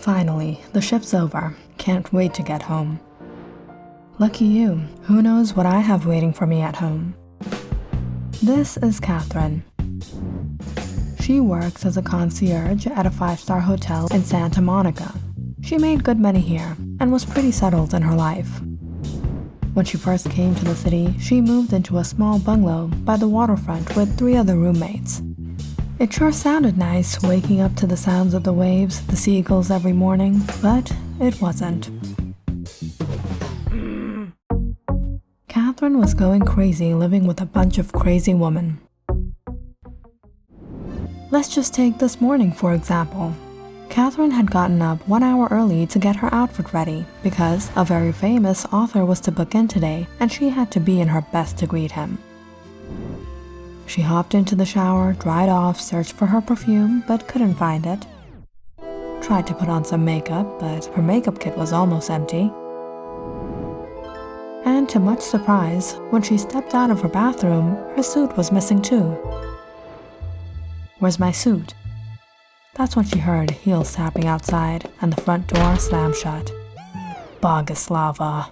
Finally, the shift's over. Can't wait to get home. Lucky you, who knows what I have waiting for me at home. This is Catherine. She works as a concierge at a 5-star hotel in Santa Monica. She made good money here and was pretty settled in her life. When she first came to the city, she moved into a small bungalow by the waterfront with 3 other roommates. It sure sounded nice waking up to the sounds of the waves, the seagulls every morning, but it wasn't. Catherine was going crazy living with a bunch of crazy women. Let's just take this morning, for example. Catherine had gotten up 1 hour early to get her outfit ready because a very famous author was to book in today and she had to be in her best to greet him. She hopped into the shower, dried off, searched for her perfume, but couldn't find it. Tried to put on some makeup, but her makeup kit was almost empty. And to much surprise, when she stepped out of her bathroom, her suit was missing too. "Where's my suit?" That's when she heard heels tapping outside and the front door slammed shut. Boguslava.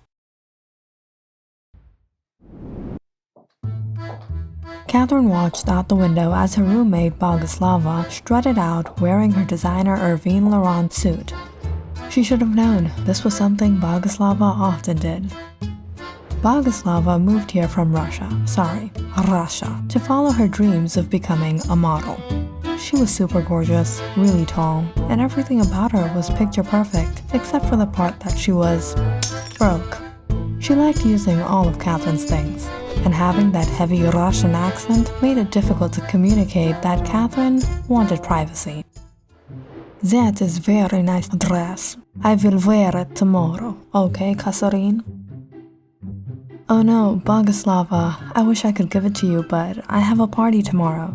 Catherine watched out the window as her roommate Boguslava strutted out wearing her designer Hervé Laurent suit. She should have known this was something Boguslava often did. Boguslava moved here from Russia, to follow her dreams of becoming a model. She was super gorgeous, really tall, and everything about her was picture perfect, except for the part that she was broke. She liked using all of Catherine's things, and having that heavy Russian accent made it difficult to communicate that Catherine wanted privacy. "That is very nice dress. I will wear it tomorrow, okay, Kasarin?" "Oh no, Boguslava, I wish I could give it to you, but I have a party tomorrow."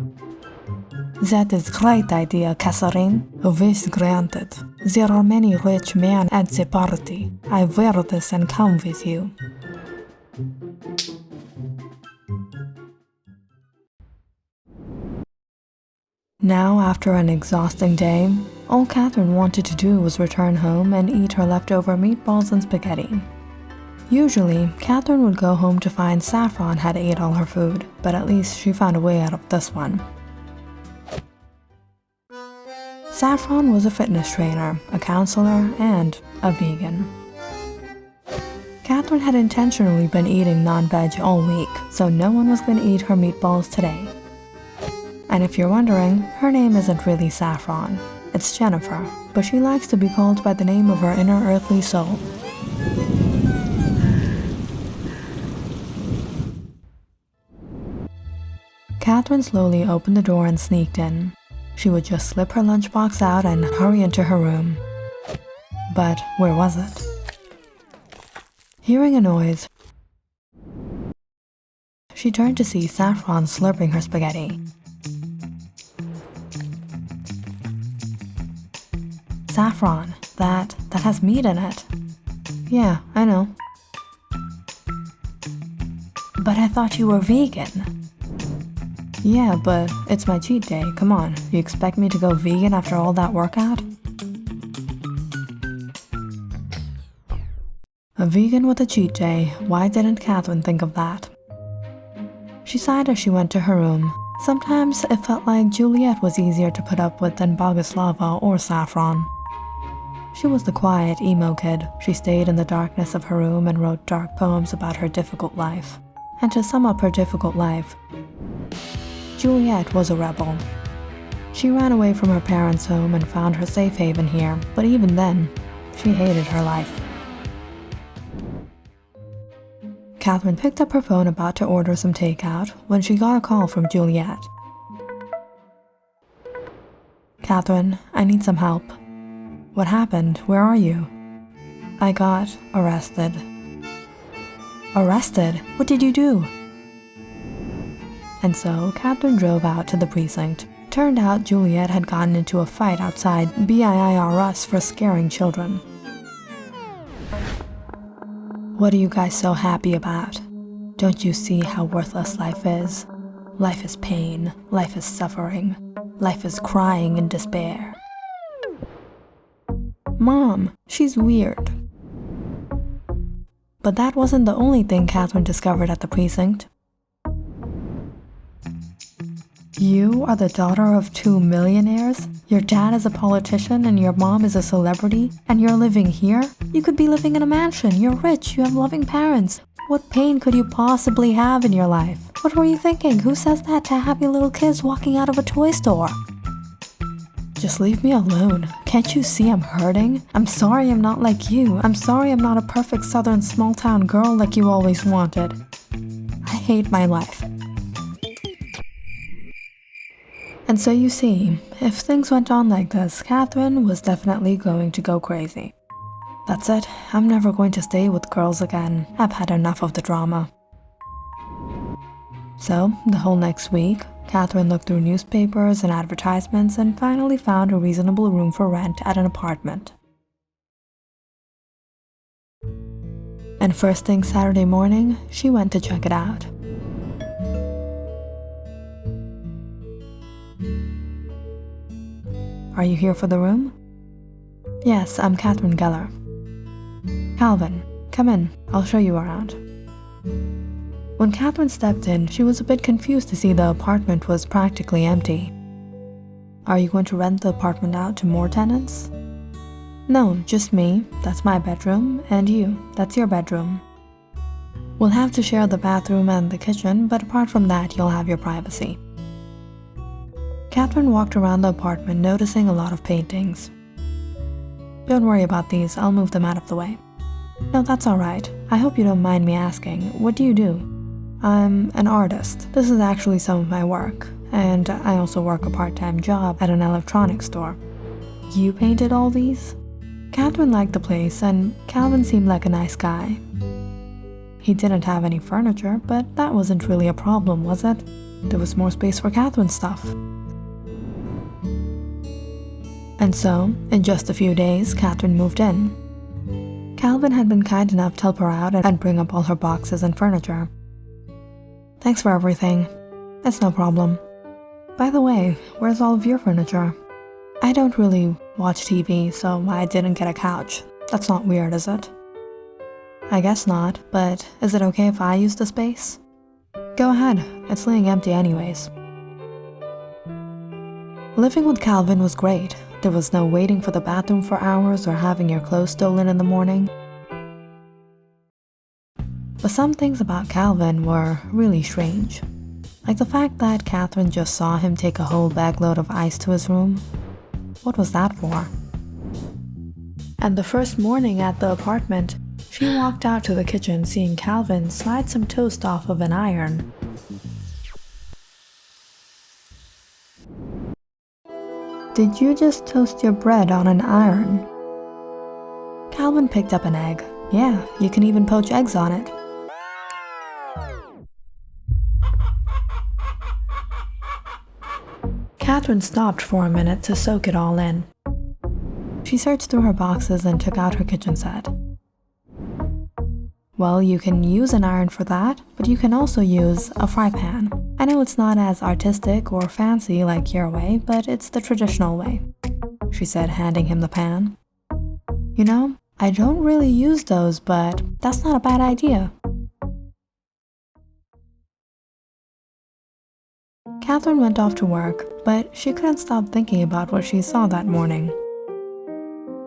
"That is great idea, Kasarin. Wish granted. There are many rich men at the party. I wear this and come with you." Now, after an exhausting day, all Catherine wanted to do was return home and eat her leftover meatballs and spaghetti. Usually, Catherine would go home to find Saffron had ate all her food, but at least she found a way out of this one. Saffron was a fitness trainer, a counselor, and a vegan. Catherine had intentionally been eating non-veg all week, so no one was going to eat her meatballs today. And if you're wondering, her name isn't really Saffron. It's Jennifer, but she likes to be called by the name of her inner earthly soul. Catherine slowly opened the door and sneaked in. She would just slip her lunchbox out and hurry into her room. But where was it? Hearing a noise, she turned to see Saffron slurping her spaghetti. "Saffron, that has meat in it." "Yeah, I know." "But I thought you were vegan." "Yeah, but it's my cheat day. Come on, you expect me to go vegan after all that workout?" A vegan with a cheat day, why didn't Catherine think of that? She sighed as she went to her room. Sometimes it felt like Juliet was easier to put up with than Boguslava or Saffron. She was the quiet, emo kid. She stayed in the darkness of her room and wrote dark poems about her difficult life. And to sum up her difficult life, Juliet was a rebel. She ran away from her parents' home and found her safe haven here, but even then, she hated her life. Catherine picked up her phone about to order some takeout when she got a call from Juliet. "Catherine, I need some help." "What happened? Where are you?" "I got arrested." "Arrested? What did you do?" And so Catherine drove out to the precinct. Turned out Juliet had gotten into a fight outside BIRS for scaring children. "What are you guys so happy about? Don't you see how worthless life is? Life is pain, life is suffering, life is crying in despair." Mom, she's weird. But that wasn't the only thing Catherine discovered at the precinct. You are the daughter of 2 millionaires? Your dad is a politician and your mom is a celebrity? And you're living here? You could be living in a mansion, you're rich, you have loving parents. What pain could you possibly have in your life? What were you thinking? Who says that to happy little kids walking out of a toy store? Just leave me alone. Can't you see I'm hurting? I'm sorry I'm not like you. I'm sorry I'm not a perfect southern small-town girl like you always wanted. I hate my life. And so you see, if things went on like this, Catherine was definitely going to go crazy. That's it, I'm never going to stay with girls again. I've had enough of the drama. So, the whole next week, Catherine looked through newspapers and advertisements and finally found a reasonable room for rent at an apartment. And first thing Saturday morning, she went to check it out. Are you here for the room? Yes, I'm Catherine Geller. Calvin, come in, I'll show you around. When Catherine stepped in, she was a bit confused to see the apartment was practically empty. Are you going to rent the apartment out to more tenants? No, just me, that's my bedroom, and you, that's your bedroom. We'll have to share the bathroom and the kitchen, but apart from that, you'll have your privacy. Catherine walked around the apartment, noticing a lot of paintings. Don't worry about these, I'll move them out of the way. No, that's alright. I hope you don't mind me asking, what do you do? I'm an artist. This is actually some of my work, and I also work a part-time job at an electronics store. You painted all these? Catherine liked the place, and Calvin seemed like a nice guy. He didn't have any furniture, but that wasn't really a problem, was it? There was more space for Catherine's stuff. And so, in just a few days, Catherine moved in. Calvin had been kind enough to help her out and bring up all her boxes and furniture. Thanks for everything. It's no problem. By the way, where's all of your furniture? I don't really watch TV, so I didn't get a couch. That's not weird, is it? I guess not, but is it okay if I use the space? Go ahead, it's laying empty anyways. Living with Calvin was great. There was no waiting for the bathroom for hours or having your clothes stolen in the morning. But some things about Calvin were really strange. Like the fact that Catherine just saw him take a whole bagload of ice to his room. What was that for? And the first morning at the apartment, she walked out to the kitchen seeing Calvin slide some toast off of an iron. Did you just toast your bread on an iron? Calvin picked up an egg. Yeah, you can even poach eggs on it. Catherine stopped for a minute to soak it all in. She searched through her boxes and took out her kitchen set. Well, you can use an iron for that, but you can also use a fry pan. I know it's not as artistic or fancy like your way, but it's the traditional way, she said, handing him the pan. You know, I don't really use those, but that's not a bad idea. Catherine went off to work, but she couldn't stop thinking about what she saw that morning.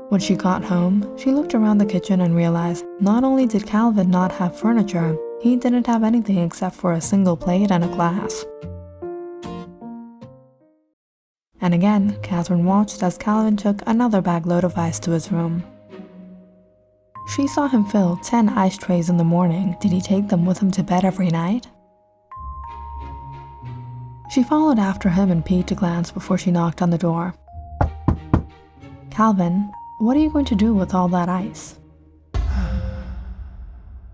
When she got home, she looked around the kitchen and realized not only did Calvin not have furniture, he didn't have anything except for a single plate and a glass. And again, Catherine watched as Calvin took another bagload of ice to his room. She saw him fill 10 ice trays in the morning. Did he take them with him to bed every night? She followed after him and peeked a glance before she knocked on the door. Calvin, what are you going to do with all that ice?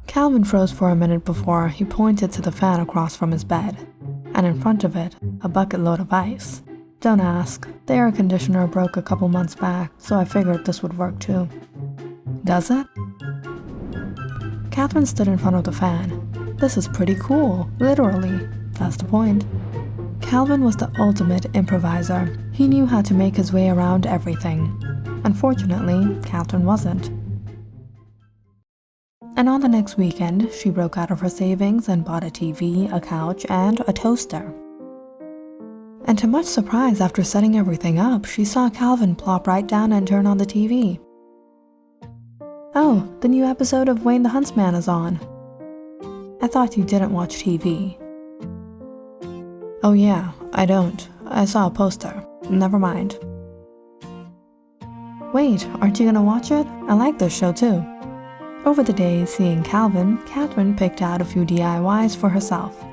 Calvin froze for a minute before he pointed to the fan across from his bed, and in front of it, a bucket load of ice. Don't ask, the air conditioner broke a couple months back, so I figured this would work too. Does it? Catherine stood in front of the fan. This is pretty cool, literally. That's the point. Calvin was the ultimate improviser. He knew how to make his way around everything. Unfortunately, Catherine wasn't. And on the next weekend, she broke out of her savings and bought a TV, a couch, and a toaster. And to much surprise, after setting everything up, she saw Calvin plop right down and turn on the TV. "Oh, the new episode of Wayne the Huntsman is on. I thought you didn't watch TV." "Oh yeah, I don't. I saw a poster. Never mind." "Wait, aren't you gonna watch it? I like this show too." Over the days seeing Calvin, Catherine picked out a few DIYs for herself.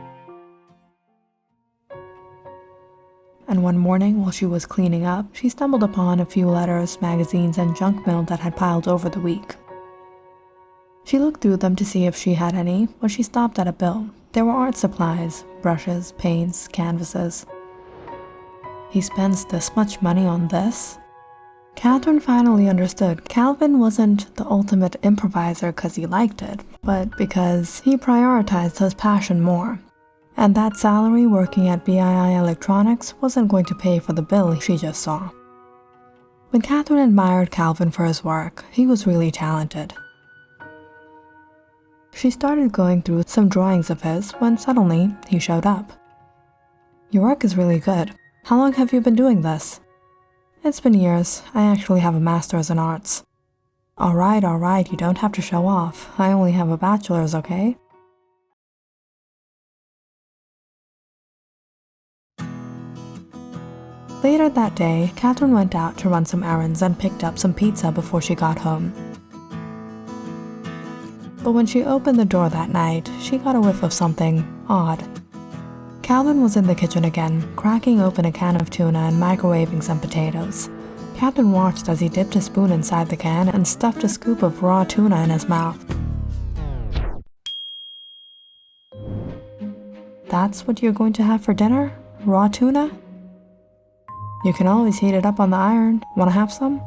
And one morning, while she was cleaning up, she stumbled upon a few letters, magazines, and junk mail that had piled over the week. She looked through them to see if she had any, but she stopped at a bill. There were art supplies, brushes, paints, canvases. He spends this much money on this? Catherine finally understood Calvin wasn't the ultimate improviser because he liked it, but because he prioritized his passion more. And that salary working at BII Electronics wasn't going to pay for the bill she just saw. When Catherine admired Calvin for his work, he was really talented. She started going through some drawings of his when suddenly he showed up. "Your work is really good. How long have you been doing this?" "It's been years. I actually have a master's in arts." All right, you don't have to show off. I only have a bachelor's, okay?" Later that day, Catherine went out to run some errands and picked up some pizza before she got home. But when she opened the door that night, she got a whiff of something odd. Calvin was in the kitchen again, cracking open a can of tuna and microwaving some potatoes. Catherine watched as he dipped a spoon inside the can and stuffed a scoop of raw tuna in his mouth. "That's what you're going to have for dinner? Raw tuna? You can always heat it up on the iron. Want to have some?"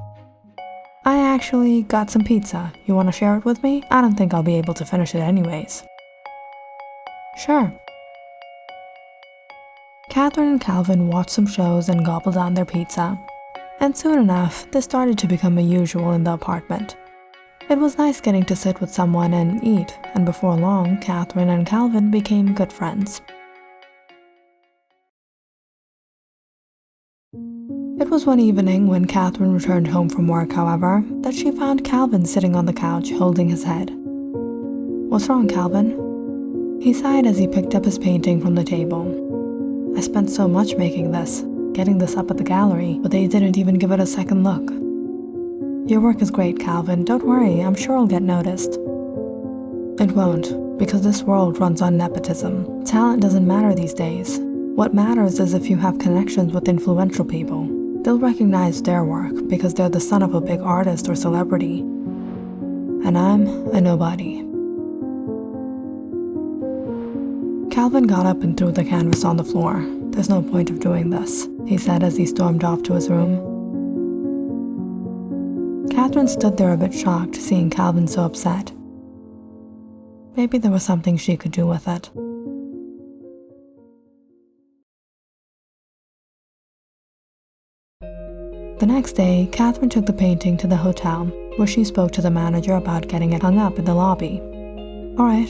"I actually got some pizza. You want to share it with me? I don't think I'll be able to finish it anyways." "Sure." Catherine and Calvin watched some shows and gobbled down their pizza. And soon enough, this started to become a usual in the apartment. It was nice getting to sit with someone and eat, and before long, Catherine and Calvin became good friends. It was one evening when Catherine returned home from work, however, that she found Calvin sitting on the couch holding his head. "What's wrong, Calvin?" He sighed as he picked up his painting from the table. "I spent so much making this, getting this up at the gallery, but they didn't even give it a second look." "Your work is great, Calvin. Don't worry, I'm sure I'll get noticed." "It won't, because this world runs on nepotism. Talent doesn't matter these days. What matters is if you have connections with influential people. They'll recognize their work because they're the son of a big artist or celebrity. And I'm a nobody." Calvin got up and threw the canvas on the floor. "There's no point of doing this," he said as he stormed off to his room. Catherine stood there a bit shocked, seeing Calvin so upset. Maybe there was something she could do with it. The next day, Catherine took the painting to the hotel, where she spoke to the manager about getting it hung up in the lobby. "All right."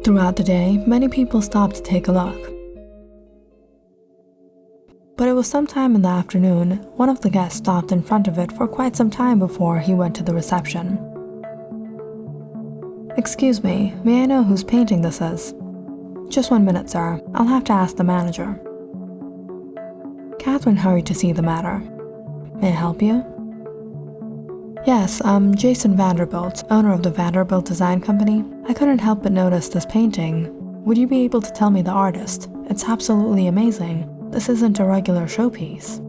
Throughout the day, many people stopped to take a look. But it was sometime in the afternoon, one of the guests stopped in front of it for quite some time before he went to the reception. "Excuse me, may I know whose painting this is?" "Just 1 minute, sir. I'll have to ask the manager." Catherine hurried to see the matter. "May I help you?" "Yes, I'm Jason Vanderbilt, owner of the Vanderbilt Design Company. I couldn't help but notice this painting. Would you be able to tell me the artist? It's absolutely amazing. This isn't a regular showpiece."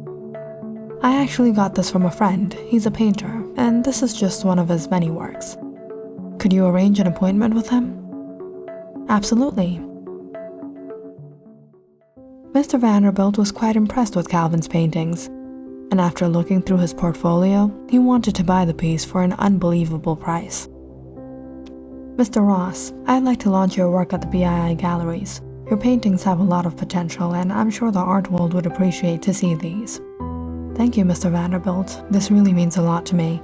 "I actually got this from a friend. He's a painter, and this is just one of his many works." "Could you arrange an appointment with him?" "Absolutely." Mr. Vanderbilt was quite impressed with Calvin's paintings, and after looking through his portfolio, he wanted to buy the piece for an unbelievable price. "Mr. Ross, I'd like to launch your work at the BII galleries. Your paintings have a lot of potential, and I'm sure the art world would appreciate to see these." "Thank you, Mr. Vanderbilt. This really means a lot to me."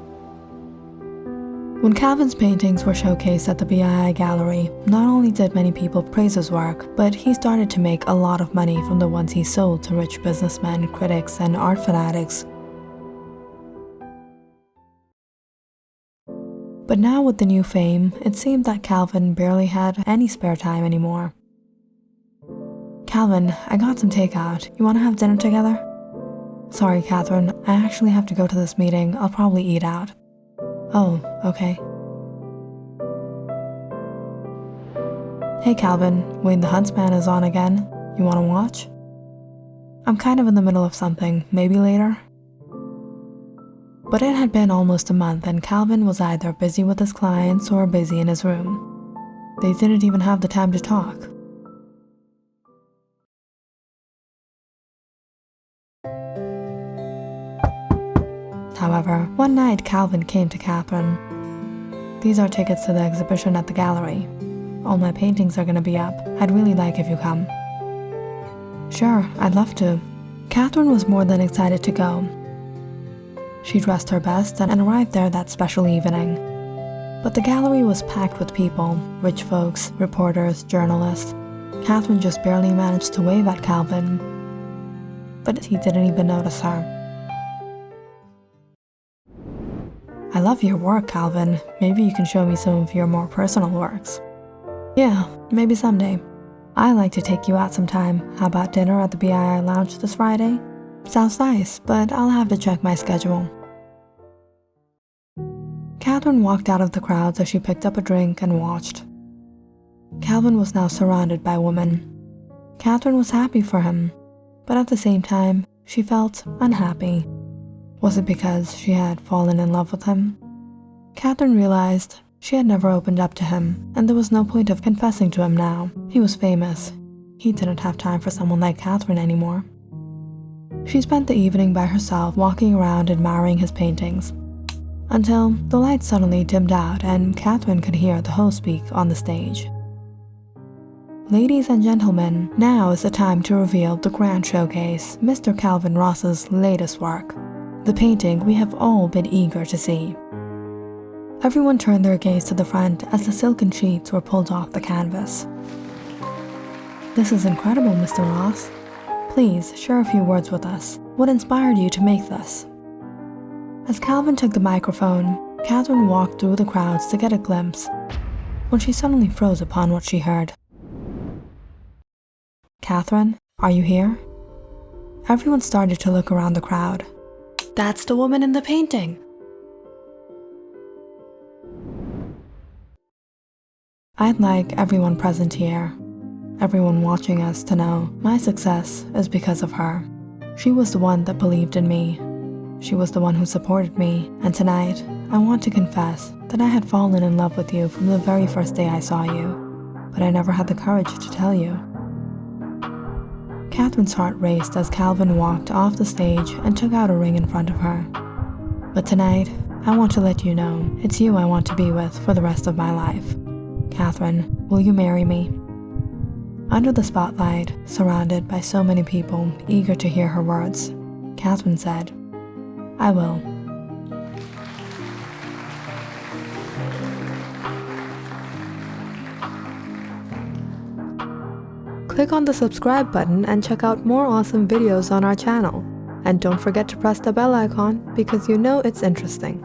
When Calvin's paintings were showcased at the BII Gallery, not only did many people praise his work, but he started to make a lot of money from the ones he sold to rich businessmen, critics, and art fanatics. But now with the new fame, it seemed that Calvin barely had any spare time anymore. "Calvin, I got some takeout. You want to have dinner together?" "Sorry, Catherine, I actually have to go to this meeting. I'll probably eat out." "Oh, okay." "Hey Calvin, Wayne the Huntsman is on again. You want to watch?" "I'm kind of in the middle of something. Maybe later?" But it had been almost a month and Calvin was either busy with his clients or busy in his room. They didn't even have the time to talk. However, one night Calvin came to Catherine. "These are tickets to the exhibition at the gallery. All my paintings are gonna be up. I'd really like if you come." "Sure, I'd love to." Catherine was more than excited to go. She dressed her best and arrived there that special evening. But the gallery was packed with people, rich folks, reporters, journalists. Catherine just barely managed to wave at Calvin, but he didn't even notice her. "I love your work, Calvin. Maybe you can show me some of your more personal works." "Yeah, maybe someday. I'd like to take you out sometime. How about dinner at the BII Lounge this Friday?" "Sounds nice, but I'll have to check my schedule." Catherine walked out of the crowd as she picked up a drink and watched. Calvin was now surrounded by women. Catherine was happy for him, but at the same time, she felt unhappy. Was it because she had fallen in love with him? Catherine realized she had never opened up to him, and there was no point of confessing to him now. He was famous. He didn't have time for someone like Catherine anymore. She spent the evening by herself, walking around admiring his paintings, until the lights suddenly dimmed out and Catherine could hear the host speak on the stage. "Ladies and gentlemen, now is the time to reveal the grand showcase, Mr. Calvin Ross's latest work, the painting we have all been eager to see." Everyone turned their gaze to the front as the silken sheets were pulled off the canvas. "This is incredible, Mr. Ross. Please share a few words with us. What inspired you to make this?" As Calvin took the microphone, Catherine walked through the crowds to get a glimpse, when she suddenly froze upon what she heard. "Catherine, are you here?" Everyone started to look around the crowd. "That's the woman in the painting!" I'd like everyone present here, everyone watching us, to know my success is because of her. She was the one that believed in me. She was the one who supported me, and tonight, I want to confess that I had fallen in love with you from the very first day I saw you, but I never had the courage to tell you. Catherine's heart raced as Calvin walked off the stage and took out a ring in front of her. "But tonight, I want to let you know it's you I want to be with for the rest of my life. Catherine, will you marry me?" Under the spotlight, surrounded by so many people eager to hear her words, Catherine said, "I will." Click on the subscribe button and check out more awesome videos on our channel. And don't forget to press the bell icon because you know it's interesting.